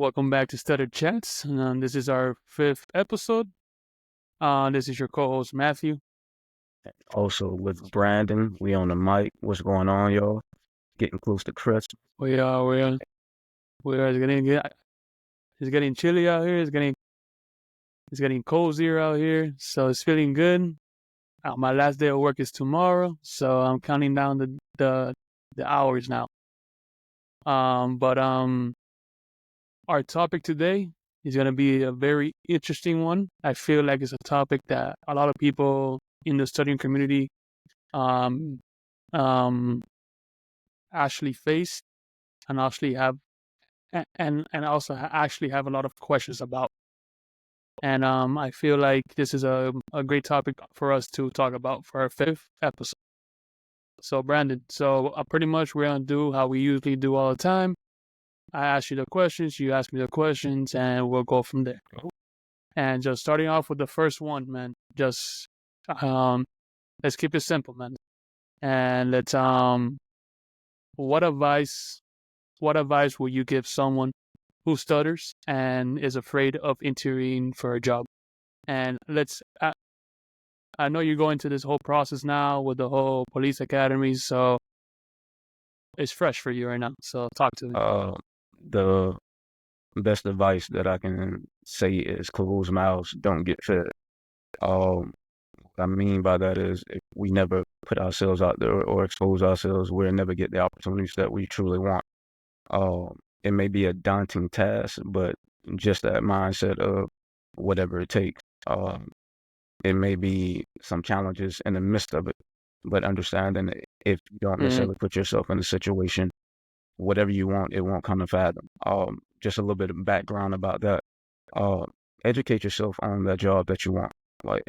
Welcome back to Stutter Chats. This is our 5th episode. This is your co-host Matthew. Also with Brandon, we on the mic. What's going on, y'all? Getting close to Christmas. We are it's getting chilly out here. It's getting cozier out here, so it's feeling good. My last day of work is tomorrow, so I'm counting down the hours now. But our topic today is gonna be a very interesting one. I feel like it's a topic that a lot of people in the studying community actually face and actually have actually have a lot of questions about. And I feel like this is a great topic for us to talk about for our 5th episode. So Brandon, pretty much we're gonna do how we usually do all the time. I ask you the questions, you ask me the questions, and we'll go from there. And just starting off with the first one, man. Just let's keep it simple, man. And let's what advice will you give someone who stutters and is afraid of interviewing for a job? And I know you're going through this whole process now with the whole police academy, so it's fresh for you right now. So talk to me. The best advice that I can say is closed mouths don't get fed. What I mean by that is if we never put ourselves out there or expose ourselves, we'll never get the opportunities that we truly want. It may be a daunting task, but just that mindset of whatever it takes. It may be some challenges in the midst of it, but understanding that if you don't necessarily put yourself in a situation, whatever you want, it won't come to fathom. Just a little bit of background about that. Educate yourself on the job that you want. Like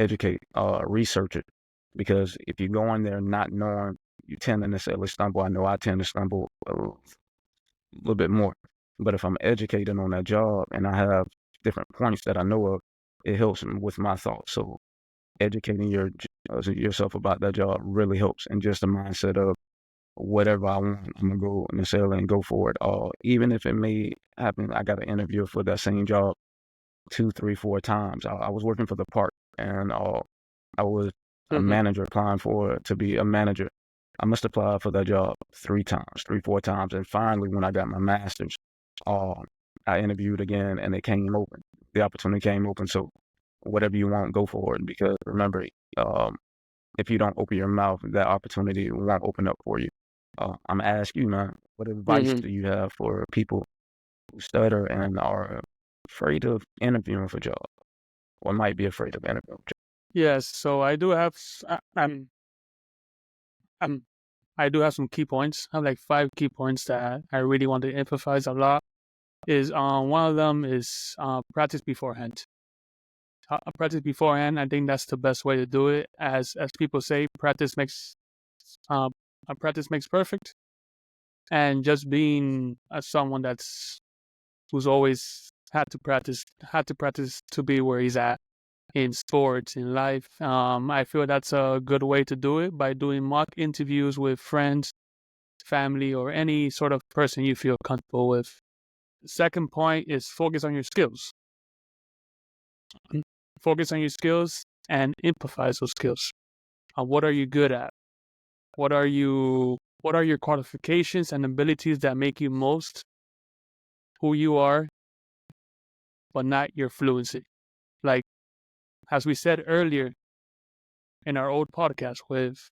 research it, because if you go in there not knowing, you tend to necessarily stumble. I know I tend to stumble a little bit more, but if I'm educated on that job and I have different points that I know of, it helps with my thoughts. So educating yourself about that job really helps, and just the mindset of whatever I want, I'm gonna go necessarily and go for it. Even if it may happen, I got an interview for that same job 2, 3, 4 times. I was working for the park, and I was a manager applying to be a manager. I must apply for that job 3, 4 times, and finally, when I got my master's, I interviewed again, and it came open. The opportunity came open. So whatever you want, go for it. Because remember, if you don't open your mouth, that opportunity won't open up for you. I'm gonna ask you, man, what advice do you have for people who stutter and are afraid of interviewing for jobs, or might be afraid of interviewing for jobs? Yes, so I do have I do have some key points. I have like 5 key points that I really want to emphasize a lot. Is one of them is practice beforehand. Practice beforehand. I think that's the best way to do it. As people say, practice makes perfect. And just being someone who's always had to practice to be where he's at in sports, in life. I feel that's a good way to do it, by doing mock interviews with friends, family, or any sort of person you feel comfortable with. The second point is focus on your skills. Focus on your skills and emphasize those skills. What are you good at? What are your qualifications and abilities that make you most who you are, but not your fluency? Like, as we said earlier in our old podcast with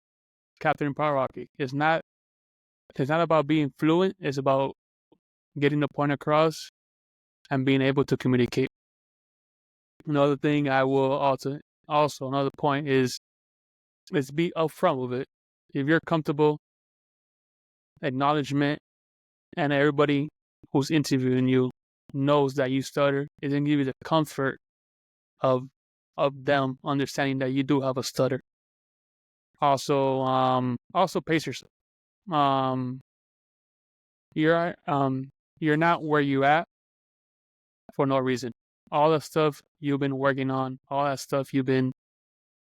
Captain Paraki, it's not about being fluent. It's about getting the point across and being able to communicate. Another thing I will also another point is be upfront with it. If you're comfortable, acknowledgement, and everybody who's interviewing you knows that you stutter, it's gonna give you the comfort of them understanding that you do have a stutter. Also pace yourself. You're not where you at for no reason. All the stuff you've been working on, all that stuff you've been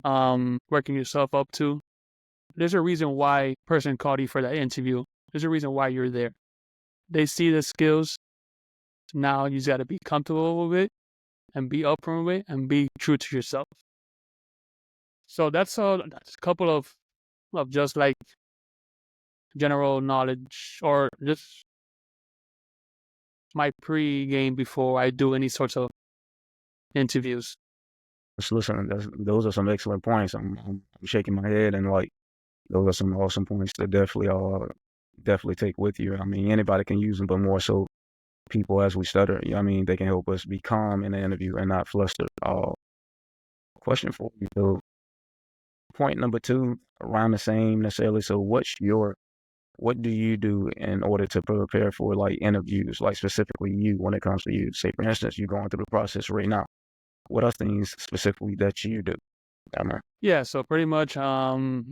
working yourself up to, there's a reason why person called you for that interview. There's a reason why you're there. They see the skills Now you just got to be comfortable with it and be upfront with it and be true to yourself. So that's a couple of just like general knowledge or just my pre-game before I do any sorts of interviews. Just listen, those are some excellent points. I'm shaking my head, and like those are some awesome points to definitely take with you. I mean, anybody can use them, but more so people as we stutter. I mean, they can help us be calm in the interview and not flustered. Question for you. So, point number 2, around the same necessarily. So, what do you do in order to prepare for like interviews, like specifically you when it comes to you? Say, for instance, you're going through the process right now. What are things specifically that you do? Yeah, so pretty much I'll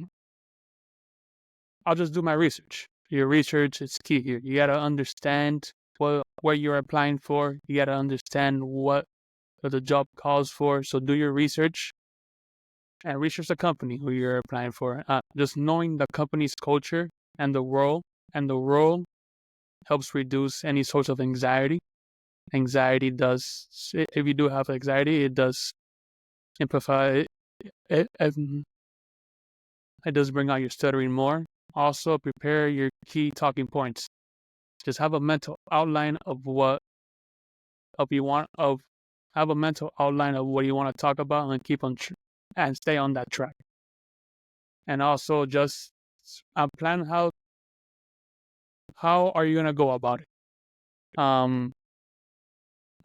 just do my research. Your research is key here. You gotta understand what you're applying for. You gotta understand what the job calls for. So do your research and research the company who you're applying for. Just knowing the company's culture and the role helps reduce any sort of anxiety. Anxiety does, if you do have anxiety, it does amplify it, it does bring out your stuttering more. Also, prepare your key talking points. Just have a mental outline of have a mental outline of what you want to talk about and keep on and stay on that track. And also just plan how are you gonna go about it.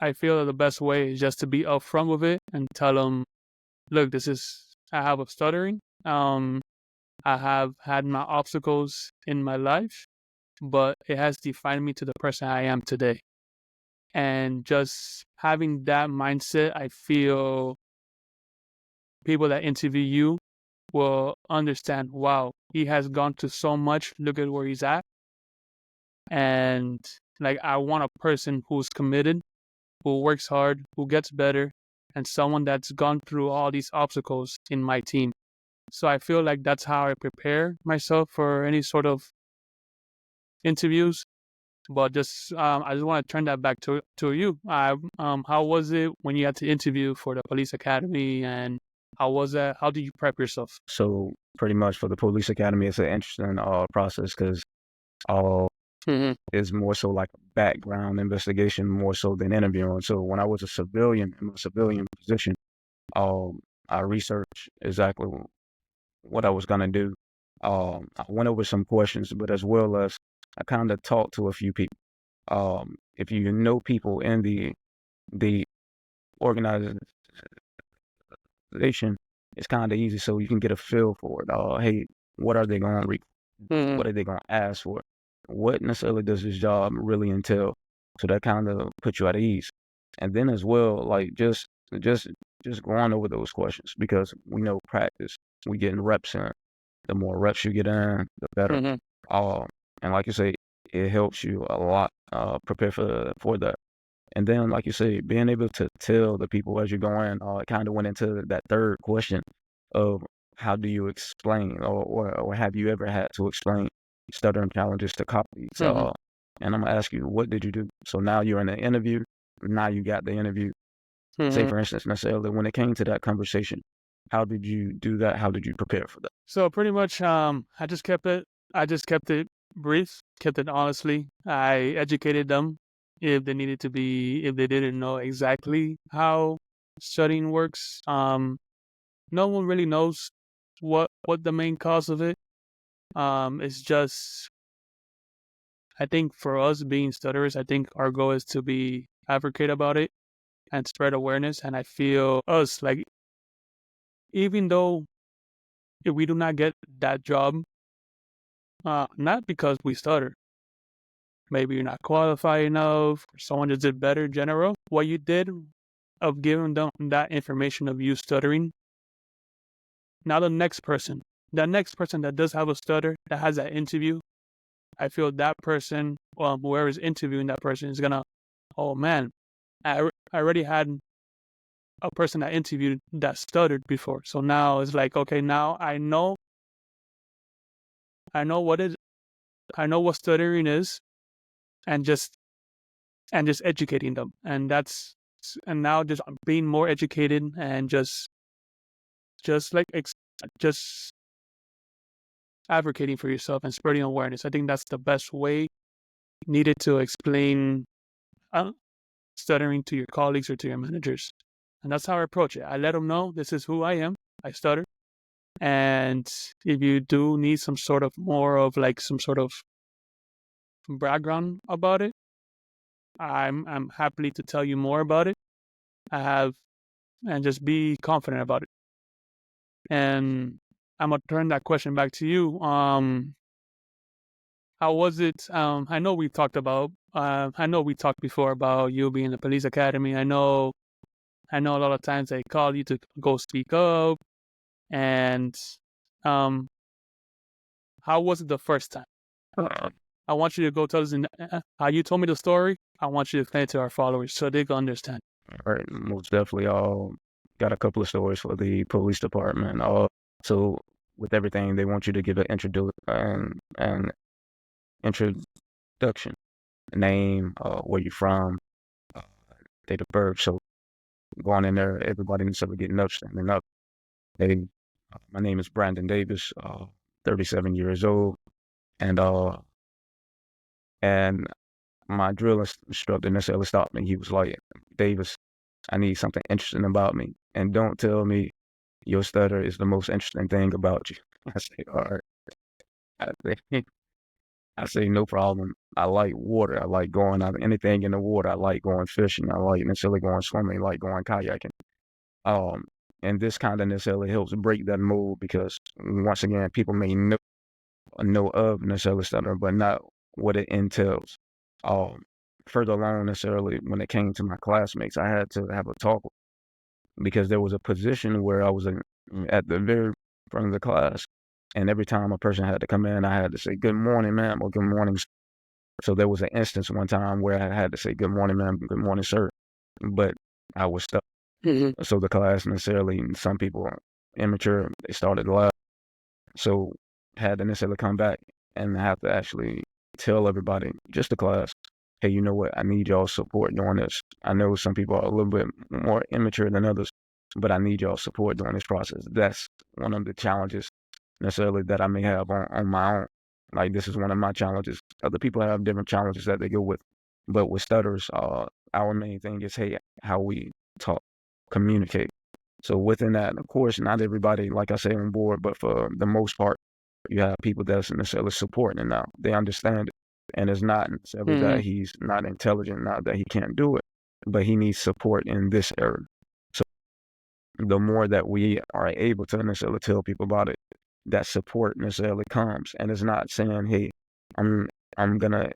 I feel that the best way is just to be upfront with it and tell them, look, I have a stuttering. I have had my obstacles in my life, but it has defined me to the person I am today. And just having that mindset, I feel people that interview you will understand, wow, he has gone through so much. Look at where he's at. And like, I want a person who's committed, who works hard, who gets better, and someone that's gone through all these obstacles in my team. So I feel like that's how I prepare myself for any sort of interviews. But just I just want to turn that back to you. How was it when you had to interview for the police academy, and how was that? How did you prep yourself? So pretty much for the police academy, it's an interesting process because it's more so like a background investigation more so than interviewing. So when I was a civilian in my civilian position, I researched exactly what I was gonna do. I went over some questions, but as well as I kind of talked to a few people. If you know people in the organization, it's kind of easy, so you can get a feel for it. Hey, what are they going to what are they going to ask for? What necessarily does this job really entail? So that kind of puts you at ease. And then as well, like just going over those questions because we know practice. We getting reps in. The more reps you get in, the better. And like you say, it helps you a lot prepare for that. And then, like you say, being able to tell the people as you go in, it kind of went into that third question of how do you explain or have you ever had to explain stuttering challenges to colleagues? And I'm going to ask you, what did you do? So now you're in an interview. Now you got the interview. Say, for instance, necessarily when it came to that conversation, how did you do that? How did you prepare for that? So pretty much, I just kept it brief, kept it honestly. I educated them if they needed to be, if they didn't know exactly how studying works. No one really knows what the main cause of it. It's just, I think for us being stutterers, I think our goal is to be advocate about it and spread awareness. And I feel us like, even though if we do not get that job, not because we stutter, maybe you're not qualified enough, or someone just did better in general. What you did of giving them that information of you stuttering, now that next person that does have a stutter, that has that interview, I feel that person, whoever is interviewing that person is gonna, oh man, I already had a person that interviewed that stuttered before. So now it's like, okay, now I know what stuttering is, and just and just educating them. And now just being more educated and just just advocating for yourself and spreading awareness. I think that's the best way needed to explain stuttering to your colleagues or to your managers. And that's how I approach it. I let them know this is who I am. I stutter. And if you do need some sort of background about it, I'm happy to tell you more about it. And just be confident about it. And I'm gonna turn that question back to you. How was it? I know we talked before about you being in the police academy. I know a lot of times they call you to go speak up. And how was it the first time? I want you to go tell us how you told me the story. I want you to explain it to our followers so they can understand. All right, most definitely. Got a couple of stories for the police department. So with everything, they want you to give an introduction, name, where you're from, date of birth. So going in there, everybody needs to get standing up. My name is Brandon Davis, 37 years old, and my drill instructor necessarily stopped me. He was like, Davis, I need something interesting about me, and don't tell me your stutter is the most interesting thing about you. I say, all right. I say, no problem. I like water. I like going out, anything in the water. I like going fishing. I like necessarily going swimming. I like going kayaking. And this kind of necessarily helps break that mold because once again, people may know of necessarily stutter, but not what it entails. Further along necessarily, when it came to my classmates, I had to have a talk because there was a position where I was at the very front of the class, and every time a person had to come in, I had to say, good morning, ma'am, or good morning. So there was an instance one time where I had to say, good morning, ma'am, good morning, sir, but I was stuck. Mm-hmm. So the class necessarily, some people immature, they started to laugh. So had to necessarily come back and have to actually tell everybody, just the class, hey, you know what? I need y'all's support during this. I know some people are a little bit more immature than others, but I need y'all's support during this process. That's one of the challenges necessarily that I may have on my own. Like, this is one of my challenges. Other people have different challenges that they go with. But with stutters, our main thing is, hey, how we talk, communicate. So within that, of course, not everybody, like I say, on board, but for the most part, you have people that's necessarily supporting it now. They understand it. And it's not necessarily that he's not intelligent, not that he can't do it, but he needs support in this area. So the more that we are able to necessarily tell people about it, that support necessarily comes. And it's not saying, hey, I'm gonna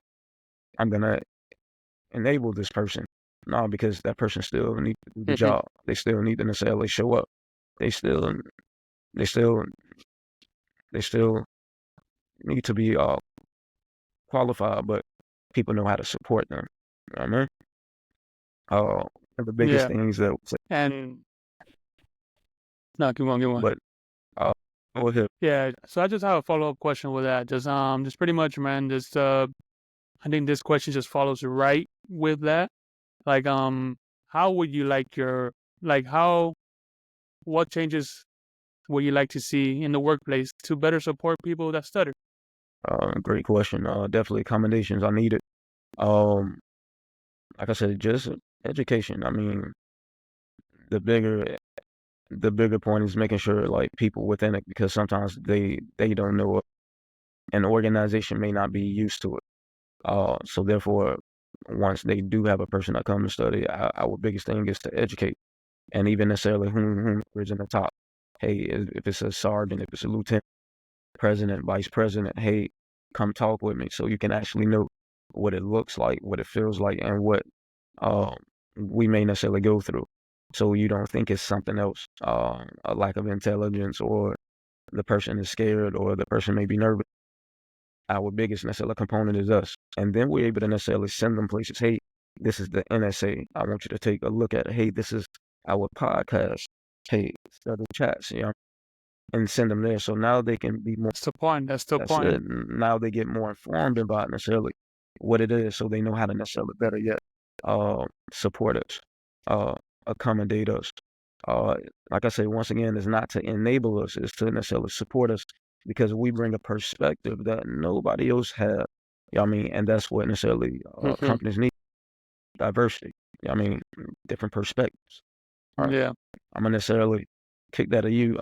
enable this person. No, because that person still needs to do the job. They still need to necessarily show up. They still need to be qualified, but people know how to support them. You know what I mean? The biggest things that and no, keep on. But go ahead. Yeah, so I just have a follow-up question with that. Just pretty much, man, I think this question just follows right with that. Like, how would you like what changes would you like to see in the workplace to better support people that stutter? Great question. Definitely accommodations are needed. Like I said, just education. I mean, the bigger point is making sure like people within it, because sometimes they don't know it. An organization may not be used to it. So therefore, once they do have a person that comes to study, our biggest thing is to educate, and even necessarily whom is in the top. Hey, if it's a sergeant, if it's a lieutenant, president, vice president, hey, come talk with me so you can actually know what it looks like, what it feels like, and what we may necessarily go through. So you don't think it's something else, a lack of intelligence, or the person is scared, or the person may be nervous. Our biggest necessarily component is us. And then we're able to necessarily send them places. Hey, this is the NSA. I want you to take a look at it. Hey, this is our podcast. Hey, Stutter Chats, and send them there. So now they can be more. That's the point. That's the point. Now they get more informed about necessarily what it is, so they know how to necessarily better yet support us, accommodate us. Like I say, once again, it's not to enable us, it's to necessarily support us because we bring a perspective that nobody else has. You know what I mean? And that's what necessarily companies need, diversity. You know what I mean? Different perspectives. All right. Yeah. I'm going to necessarily kick that at you.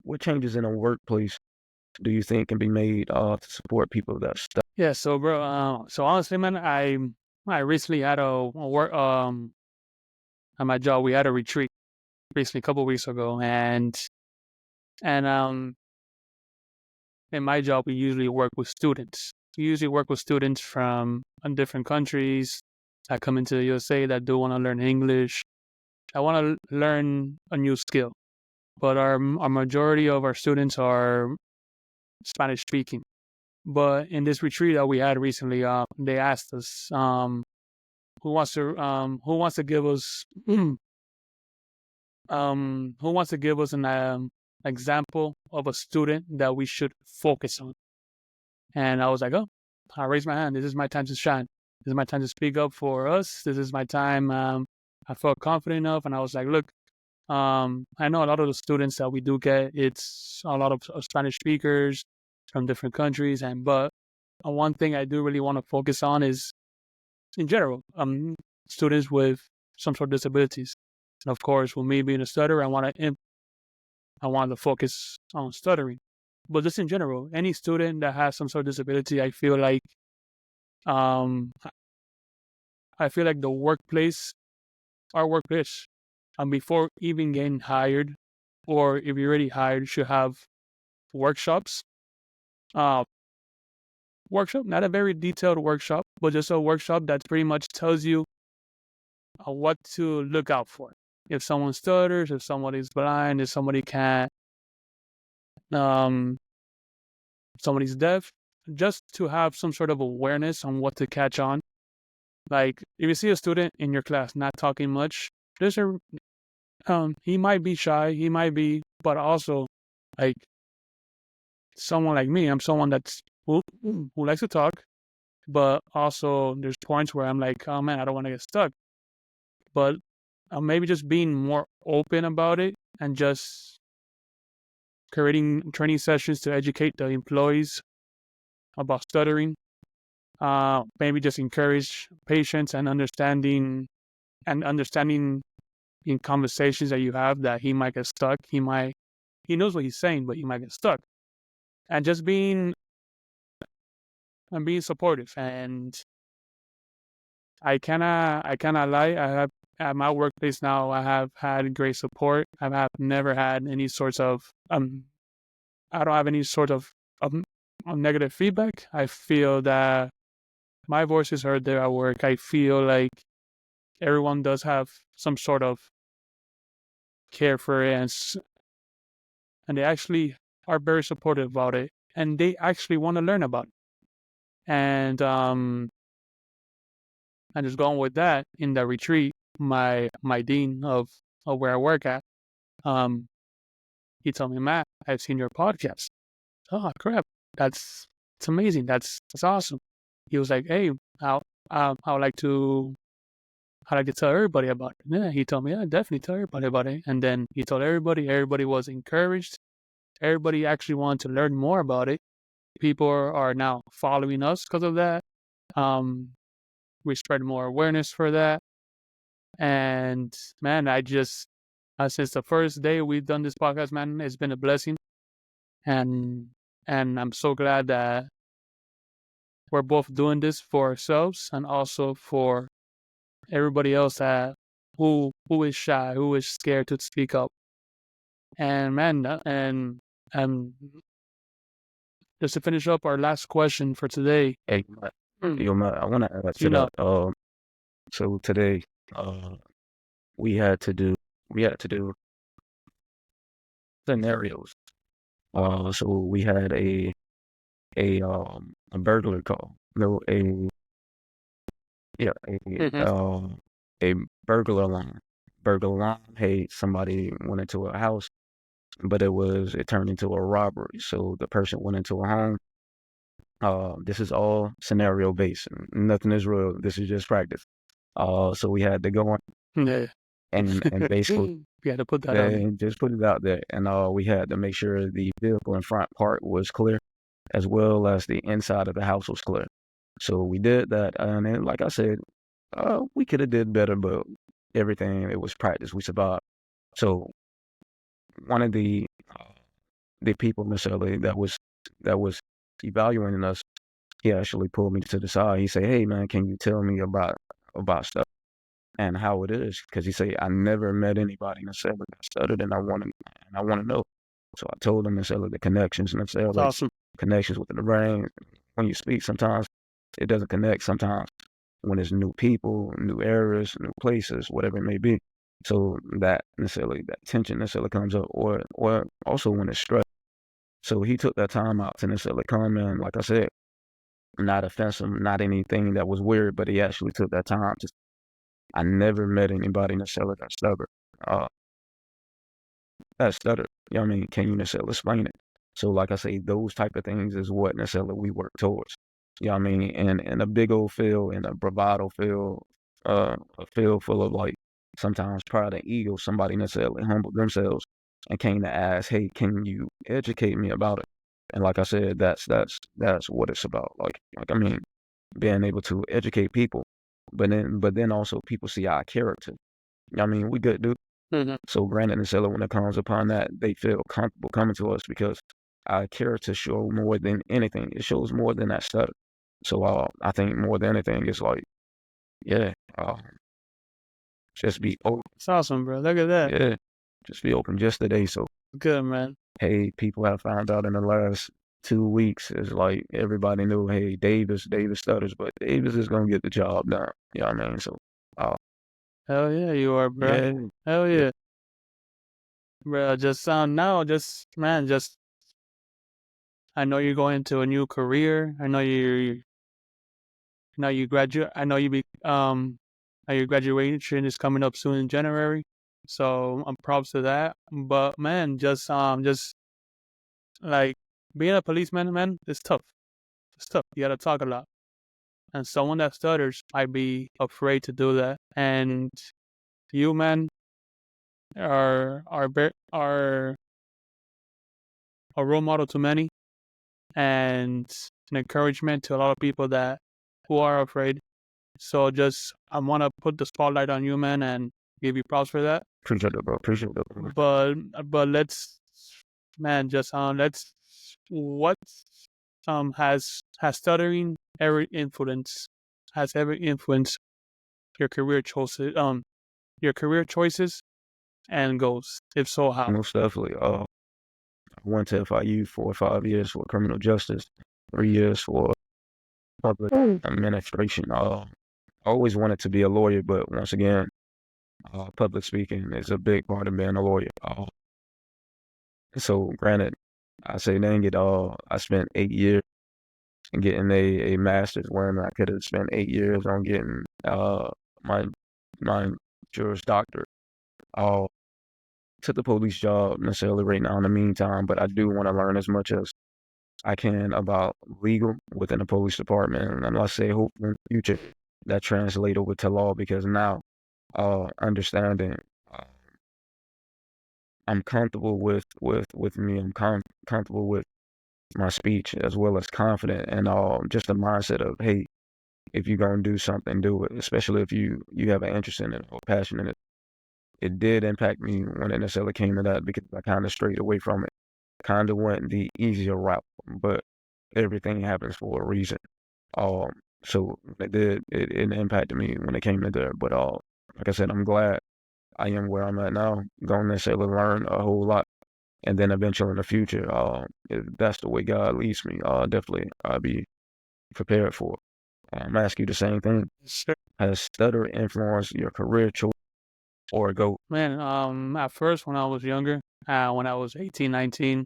What changes in a workplace do you think can be made to support people that stuck? Yeah. So, bro. So honestly, man, I recently had a work at my job. We had a retreat recently a couple weeks ago, and in my job we usually work with students. We usually work with students from different countries that come into the USA that do want to learn English. I want to learn a new skill, but our majority of our students are Spanish speaking. But in this retreat that we had recently, they asked us, who wants to give us who wants to give us an example of a student that we should focus on. And I was like, oh, I raised my hand. This is my time to shine. This is my time to speak up for us. This is my time. I felt confident enough, and I was like, look, I know a lot of the students that we do get, it's a lot of Spanish speakers from different countries, but one thing I do really want to focus on is, in general, students with some sort of disabilities. And of course, with me being a stutterer, I want to focus on stuttering. But just in general, any student that has some sort of disability, I feel like the workplace, our workplace, before even getting hired, or if you're already hired, should have workshops. Workshop, not a very detailed workshop, but just a workshop that pretty much tells you what to look out for. If someone stutters, if somebody's blind, if somebody can't, somebody's deaf, just to have some sort of awareness on what to catch on. Like, if you see a student in your class not talking much, he might be shy, but also, like, someone like me, I'm someone that's who likes to talk, but also there's points where I'm like, oh man, I don't want to get stuck. But maybe just being more open about it and just creating training sessions to educate the employees about stuttering. Maybe just encourage patience and understanding in conversations that you have that he might get stuck. He knows what he's saying, but he might get stuck. And just being supportive. And I cannot lie. I have at my workplace now. I have had great support. I have never had any sorts of I don't have any sort of negative feedback. I feel that my voice is heard there at work. I feel like everyone does have some sort of care for it, and they actually are very supportive about it, and they actually want to learn about it. And just going with that, in the retreat, my dean of where I work at, he told me, Matt, I've seen your podcast. Oh crap, it's amazing. That's awesome. He was like, hey, I would like to tell everybody about it. Yeah, he told me, yeah, definitely tell everybody about it. And then he told everybody. Everybody was encouraged. Everybody actually wanted to learn more about it. People are now following us because of that. We spread more awareness for that. And man, I just since the first day we've done this podcast, man, it's been a blessing. And I'm so glad that we're both doing this for ourselves and also for everybody else that who is shy, who is scared to speak up. And man, and just to finish up our last question for today. Hey, Matt, I want to add to that. So today, we had to do scenarios. So we had a burglar call. No, a burglar alarm. Burglar alarm. Hey, somebody went into a house, but it turned into a robbery. So the person went into a home. This is all scenario based. Nothing is real. This is just practice. So we had to go in Yeah. and basically You had to put that out there. just put it out there, and we had to make sure the vehicle in front part was clear, as well as the inside of the house was clear. So we did that, and then, like I said, we could have did better, but everything, it was practice. We survived. So one of the people necessarily that was evaluating us, he actually pulled me to the side. He said, "Hey man, can you tell me about stuff and how it is?" Because he said, "I never met anybody necessarily that stuttered, and I want to know." So I told him necessarily the connections It's necessarily awesome. connections with the brain. When you speak, sometimes it doesn't connect. Sometimes when it's new people, new areas, new places, whatever it may be. So that tension necessarily comes up, or also when it's stress. So he took that time out to necessarily come in, like I said, not offensive, not anything that was weird, but he actually took that time to. I never met anybody necessarily that stubborn. Uh, that stutter. You know what I mean? Can you necessarily explain it? So, like I say, those type of things is what necessarily we work towards. You know what I mean? And a big old feel and a bravado feel, a feel full of like sometimes pride and ego. Somebody necessarily humbled themselves and came to ask, "Hey, can you educate me about it?" And like I said, that's what it's about. Like I mean, being able to educate people, but then also people see our character. You know what I mean? We good dude. Mhm. So Brandon and Scylla, when it comes upon that, they feel comfortable coming to us because our character show more than anything. It shows more than that stutter. So I think more than anything, it's like, yeah, just be open. It's awesome, bro. Look at that. Yeah, just be open just today. So, Good, man. hey, people have found out in the last 2 weeks, it's like everybody knew, hey, Davis stutters, but Davis is going to get the job done. You know what I mean? So, uh, Hell yeah, you are, bro. yeah, Hell yeah, yeah. Bro, just now, just man, just I know you're going into a new career. I know you graduate. I know your graduation is coming up soon in January. So I'm props to that. But man, just like being a policeman, man, it's tough. It's tough. You gotta talk a lot. And someone that stutters might be afraid to do that. And you, man, are a role model to many and an encouragement to a lot of people that who are afraid. So just I want to put the spotlight on you, man, and give you props for that. appreciate it, bro. Appreciate it, bro. But let's, man, just let's what has stuttering ever influenced your career choices and goals? If so, how? Most definitely. I went to FIU 4 or 5 years for criminal justice, 3 years for public administration. I always wanted to be a lawyer, but once again, public speaking is a big part of being a lawyer. So granted, I say dang it, I spent 8 years in getting a master's when I could have spent 8 years on getting my my Juris Doctorate. I took the police job necessarily right now in the meantime, but I do want to learn as much as I can about legal within the police department, and let's say hopefully in the future that translate over to law because now understanding I'm comfortable with me. Comfortable with my speech as well as confident and just the mindset of hey, if you're gonna do something, do it. Especially if you have an interest in it or passion in it. It did impact me when it necessarily came to that because I kind of strayed away from it. Kind of went the easier route, but everything happens for a reason. Um, so it impacted me when it came to there. But like I said, I'm glad I am where I'm at now. Going to necessarily learn a whole lot, and then eventually in the future, if that's the way God leads me, definitely I'll be prepared for it. I'm ask you the same thing. Sure. Has stutter influenced your career choice or go? Man, at first when I was younger, when I was 18, 19,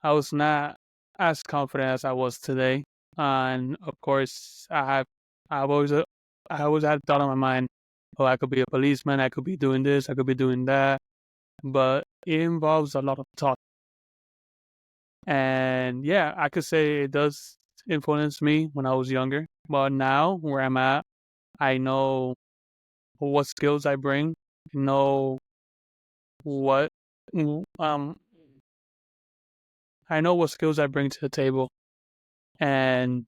I was not as confident as I was today. And of course, I've always, I always had thought in my mind, oh, I could be a policeman, I could be doing this, I could be doing that. But it involves a lot of thought. And yeah, I could say it does influence me when I was younger. But now, where I'm at, I know what skills I bring, know what I know what skills I bring to the table, and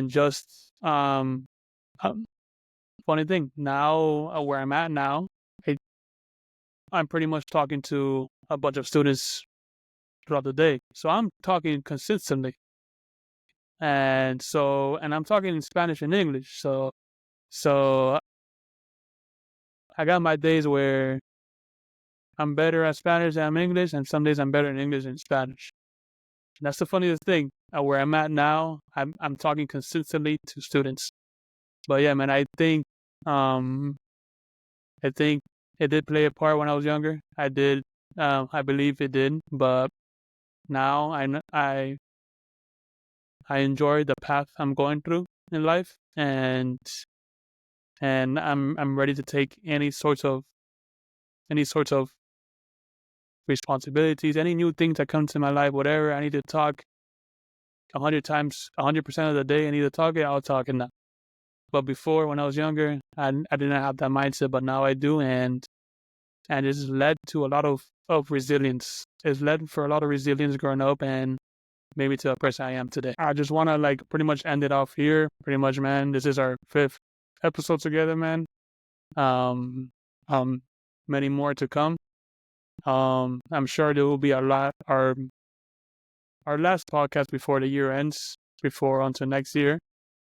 just funny thing now, where I'm at now, I'm pretty much talking to a bunch of students throughout the day, so I'm talking consistently, and I'm talking in Spanish and English, so I got my days where I'm better at Spanish than I'm English, and some days I'm better in English than Spanish. That's the funniest thing. Where I'm at now, I'm talking consistently to students. But yeah, man, I think it did play a part when I was younger. I did. I believe it did. But now I enjoy the path I'm going through in life, and I'm ready to take any sorts of responsibilities, any new things that come to my life, whatever I need to talk 100% of the day. I need to talk it. I'll talk it now. But before, when I was younger, I didn't have that mindset, but now I do, and it's led to a lot of resilience. It's led for a lot of resilience growing up, and maybe to the person I am today. I just want to pretty much end it off here. Pretty much, man. This is our 5th episode together, man. Many more to come. I'm sure there will be a lot. Our last podcast before the year ends, before until next year.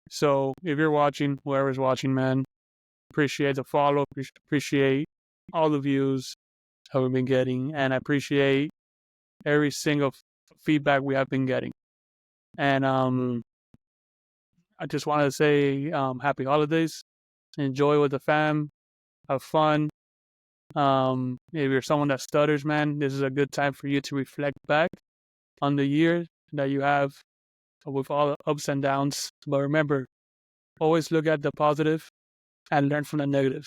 So if you're watching, whoever's watching, man, appreciate the follow, appreciate all the views that we've been getting, and I appreciate every single feedback we have been getting. And I just wanted to say happy holidays, enjoy with the fam, have fun. If you're someone that stutters, man, this is a good time for you to reflect back on the year that you have with all the ups and downs. But remember, always look at the positive and learn from the negative.